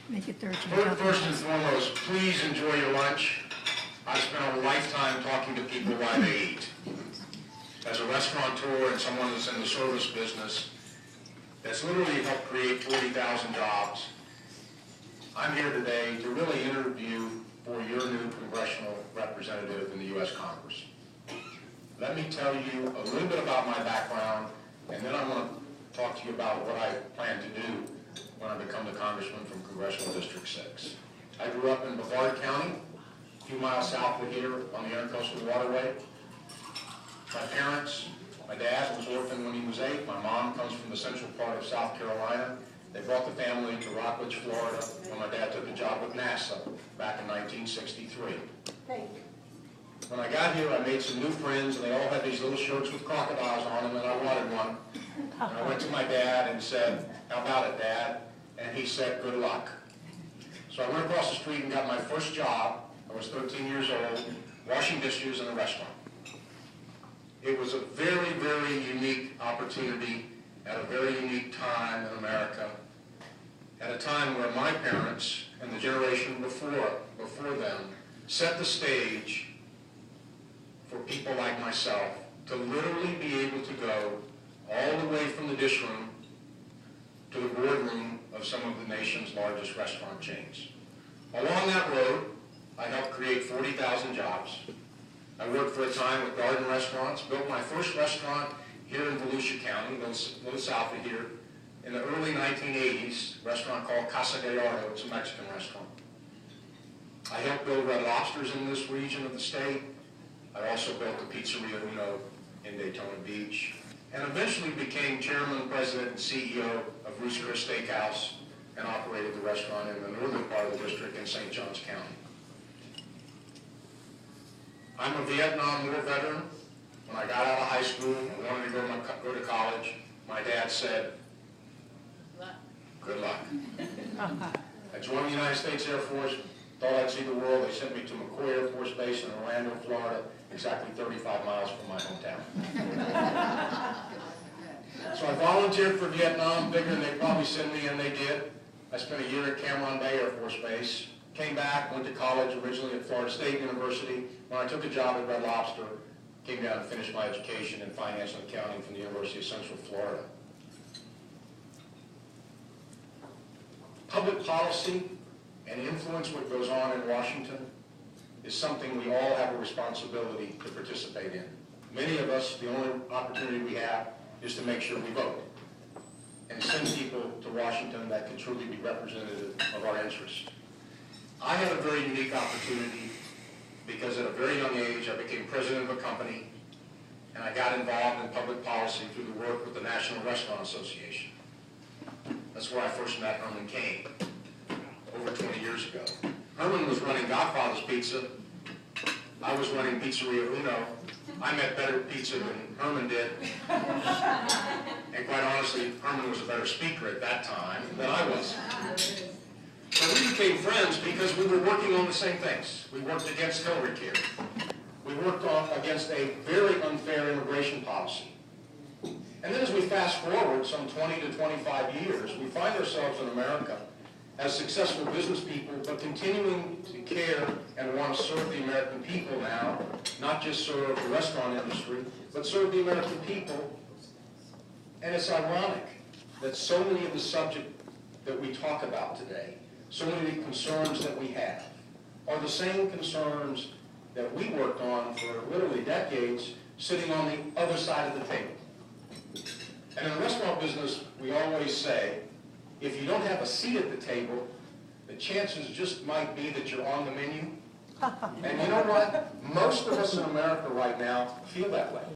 Make it 13. First and foremost, please enjoy your lunch. I spent a lifetime talking to people while they eat. As a restaurateur and someone that's in the service business, that's literally helped create 40,000 jobs, I'm here today to really interview for your new congressional representative in the U.S. Congress. Let me tell you a little bit about my background, and then I want to talk to you about what I plan to do when I become the congressman from Congressional District 6. I grew up in Brevard County, a few miles south of here on the Intercoastal Waterway. My parents, my dad was orphaned when he was 8. My mom comes from the central part of South Carolina. They brought the family to Rockledge, Florida, when my dad took a job with NASA back in 1963. When I got here, I made some new friends, and they all had these little shirts with crocodiles on them, and I wanted one. And I went to my dad and said, "How about it, Dad?" And he said, "Good luck." So I went across the street and got my first job. I was 13 years old, washing dishes in a restaurant. It was a very, very unique opportunity at a very unique time in America, at a time where my parents and the generation before them set the stage for people like myself to literally be able to go all the way from the dish room to the boardroom of some of the nation's largest restaurant chains. Along that road, I helped create 40,000 jobs. I worked for a time with Garden Restaurants, built my first restaurant here in Volusia County, a little south of here, in the early 1980s, a restaurant called Casa Gallardo. It's a Mexican restaurant. I helped build Red Lobsters in this region of the state. I also built the Pizzeria Uno in Daytona Beach, and eventually became chairman, president, and CEO of Ruth's Chris Steakhouse, and operated the restaurant in the northern part of the district in St. Johns County. I'm a Vietnam War veteran. When I got out of high school and wanted to go to college, my dad said, "Good luck." I joined the United States Air Force, thought I'd see the world. They sent me to McCoy Air Force Base in Orlando, Florida, exactly 35 miles from my hometown. So I volunteered for Vietnam, figuring they'd probably send me, and they did. I spent a year at Cameron Bay Air Force Base, came back, went to college originally at Florida State University. When I took a job at Red Lobster, came down and finished my education in finance and accounting from the University of Central Florida. Public policy and influence what goes on in Washington is something we all have a responsibility to participate in. Many of us, the only opportunity we have is to make sure we vote and send people to Washington that can truly be representative of our interests. I had a very unique opportunity because at a very young age I became president of a company, and I got involved in public policy through the work with the National Restaurant Association. That's where I first met Herman Cain over 20 years ago. Herman was running Godfather's Pizza. I was running Pizzeria Uno. I met better pizza than Herman did. And quite honestly, Herman was a better speaker at that time than I was. So we became friends because we were working on the same things. We worked against Hillary Care. We worked against a very unfair immigration policy. And then as we fast forward some 20 to 25 years, we find ourselves in America as successful business people, but continuing to care and want to serve the American people now, not just serve the restaurant industry, but serve the American people. And it's ironic that so many of the subjects that we talk about today, so many of the concerns that we have, are the same concerns that we worked on for literally decades, sitting on the other side of the table. And in the restaurant business, we always say, if you don't have a seat at the table, the chances just might be that you're on the menu. And you know what? Most of us in America right now feel that way.